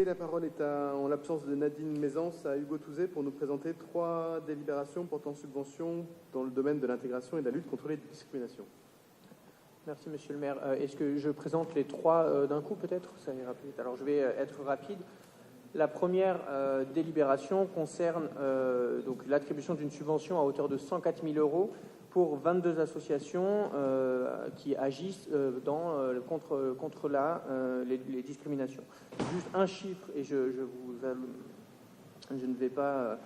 La parole est en l'absence de Nadine Mézance à Hugo Touzet pour nous présenter 3 délibérations portant subvention dans le domaine de l'intégration et de la lutte contre les discriminations. Merci Monsieur le maire. Est-ce que je présente les 3 d'un coup peut-être? Ça ira plus vite. Alors je vais être rapide. La première délibération concerne donc l'attribution d'une subvention à hauteur de 104 000 euros pour 22 associations qui agissent contre les discriminations. Juste un chiffre, et je ne vais pas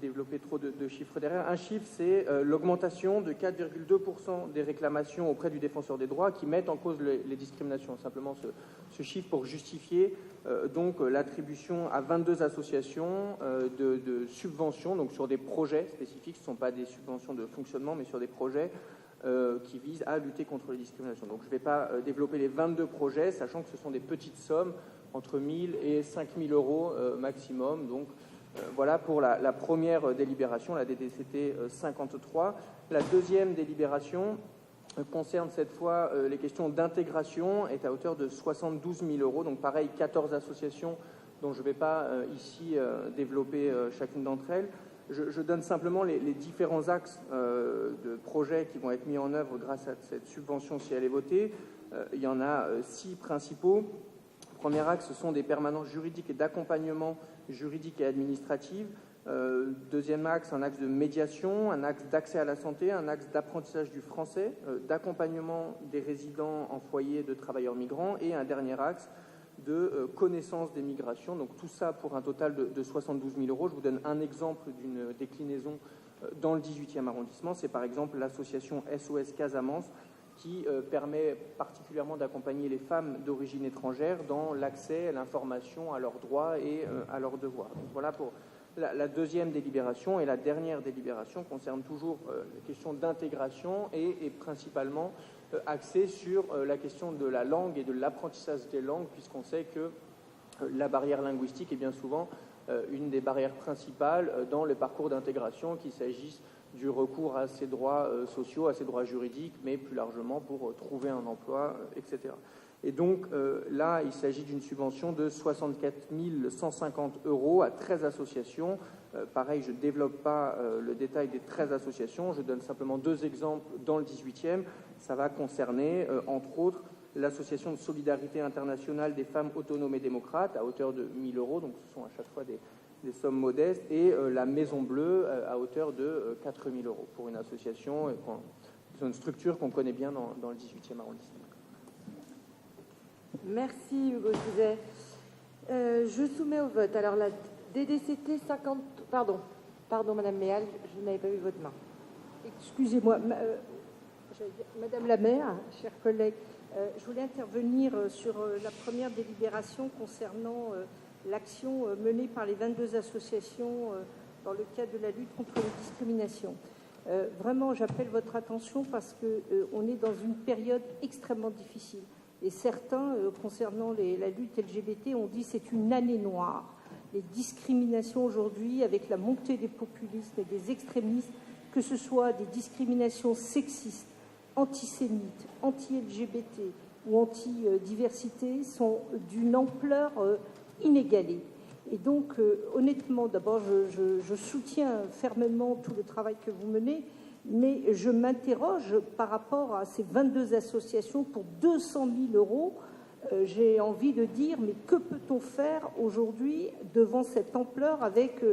développer trop de chiffres derrière. Un chiffre, c'est l'augmentation de 4,2% des réclamations auprès du défenseur des droits qui mettent en cause les discriminations. Simplement ce chiffre pour justifier donc l'attribution à 22 associations de subventions, donc sur des projets spécifiques. Ce ne sont pas des subventions de fonctionnement, mais sur des projets qui visent à lutter contre les discriminations. Donc je ne vais pas développer les 22 projets, sachant que ce sont des petites sommes, entre 1 000 et 5 000 euros maximum. Donc voilà pour la première délibération, la DDCT 53. La deuxième délibération concerne cette fois les questions d'intégration, est à hauteur de 72 000 euros. Donc pareil, 14 associations dont je ne vais pas ici développer chacune d'entre elles. Je donne simplement les différents axes de projets qui vont être mis en œuvre grâce à cette subvention si elle est votée. Il y en a 6 principaux. Le premier axe, ce sont des permanences juridiques et d'accompagnement juridique et administrative. Deuxième axe, un axe de médiation, un axe d'accès à la santé, un axe d'apprentissage du français, d'accompagnement des résidents en foyer de travailleurs migrants et un dernier axe de connaissance des migrations. Donc tout ça pour un total de 72 000 euros. Je vous donne un exemple d'une déclinaison dans le 18e arrondissement. C'est par exemple l'association SOS Casamance qui permet particulièrement d'accompagner les femmes d'origine étrangère dans l'accès à l'information, à leurs droits et à leurs devoirs. Donc voilà pour la deuxième délibération. Et la dernière délibération concerne toujours les questions d'intégration et principalement axée sur la question de la langue et de l'apprentissage des langues, puisqu'on sait que la barrière linguistique est bien souvent une des barrières principales dans le parcours d'intégration, qu'il s'agisse du recours à ses droits sociaux, à ses droits juridiques, mais plus largement pour trouver un emploi, etc. Et donc là, il s'agit d'une subvention de 64 150 euros à 13 associations. Pareil, je ne développe pas le détail des 13 associations, je donne simplement 2 exemples dans le 18e. Ça va concerner, entre autres, l'association de solidarité internationale des femmes autonomes et démocrates à hauteur de 1 000 euros, donc ce sont à chaque fois des sommes modestes, et la Maison Bleue à hauteur de 4 000 euros pour une association, une structure qu'on connaît bien dans le 18e arrondissement. Merci Hugo Touzet. Je soumets au vote. Alors la DDCT 50... Pardon Madame Méal, je n'avais pas vu votre main. Excusez-moi. Madame la maire, chers collègues, je voulais intervenir sur la première délibération concernant l'action menée par les 22 associations dans le cadre de la lutte contre les discriminations. Vraiment, j'appelle votre attention parce qu'on est dans une période extrêmement difficile. Et certains, concernant la lutte LGBT, ont dit que c'est une année noire. Les discriminations aujourd'hui, avec la montée des populismes et des extrémistes, que ce soit des discriminations sexistes, antisémites, anti-LGBT ou anti-diversité, sont d'une ampleur inégalée. Et donc, honnêtement, d'abord, je soutiens fermement tout le travail que vous menez, mais je m'interroge par rapport à ces 22 associations pour 200 000 euros. J'ai envie de dire, mais que peut-on faire aujourd'hui devant cette ampleur avec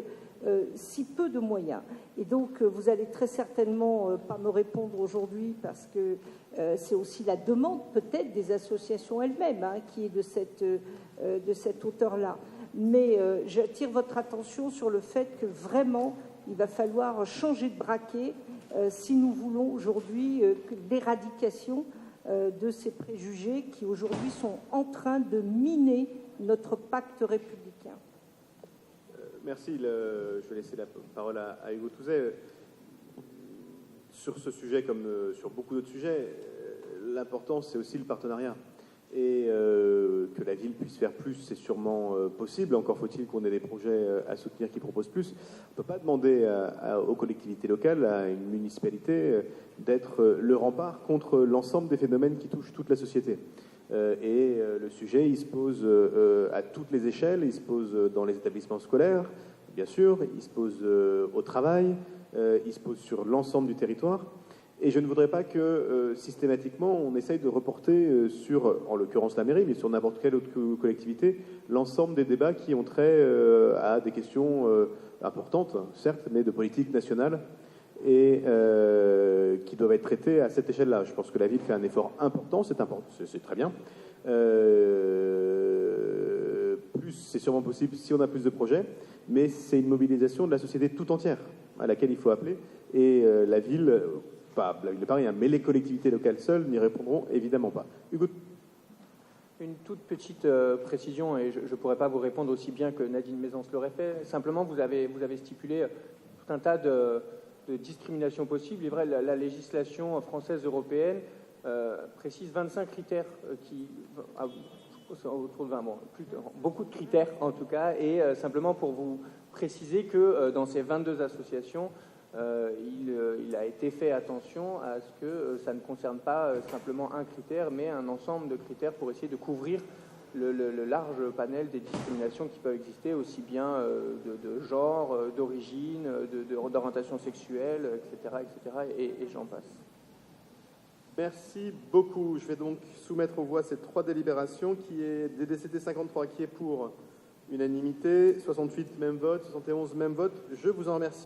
si peu de moyens? Et donc, vous allez très certainement pas me répondre aujourd'hui parce que c'est aussi la demande peut-être des associations elles-mêmes qui est de cette hauteur-là. Mais j'attire votre attention sur le fait que vraiment, il va falloir changer de braquet si nous voulons aujourd'hui l'éradication de ces préjugés qui aujourd'hui sont en train de miner notre pacte républicain. Merci. Je vais laisser la parole à Hugo Touzet. Sur ce sujet, comme sur beaucoup d'autres sujets, l'important, c'est aussi le partenariat. Et que la ville puisse faire plus, c'est sûrement possible. Encore faut-il qu'on ait des projets à soutenir qui proposent plus. On ne peut pas demander aux collectivités locales, à une municipalité, d'être le rempart contre l'ensemble des phénomènes qui touchent toute la société. Le sujet, il se pose à toutes les échelles. Il se pose dans les établissements scolaires, bien sûr. Il se pose au travail. Il se pose sur l'ensemble du territoire. Et je ne voudrais pas que systématiquement on essaye de reporter sur, en l'occurrence la mairie, mais sur n'importe quelle autre collectivité, l'ensemble des débats qui ont trait à des questions importantes, certes, mais de politique nationale et qui doivent être traités à cette échelle-là. Je pense que la ville fait un effort important, c'est très bien. Plus, c'est sûrement possible si on a plus de projets, mais c'est une mobilisation de la société tout entière à laquelle il faut appeler. Et la ville, pas la ville de Paris, hein, mais les collectivités locales seules n'y répondront évidemment pas. Hugo. Une toute petite précision, et je ne pourrais pas vous répondre aussi bien que Nadine Maisance l'aurait fait. Simplement, vous avez stipulé tout un tas de discriminations possibles. Il est vrai, la législation française européenne précise 25 critères autour de 20, bon, beaucoup de critères en tout cas, et simplement pour vous préciser que dans ces 22 associations, il a été fait attention à ce que ça ne concerne pas simplement un critère, mais un ensemble de critères pour essayer de couvrir le large panel des discriminations qui peuvent exister, aussi bien de genre, d'origine, d'orientation sexuelle, etc., et j'en passe. Merci beaucoup. Je vais donc soumettre aux voix ces 3 délibérations, qui est DDCT 53 qui est pour unanimité, 68 même vote, 71 même vote. Je vous en remercie.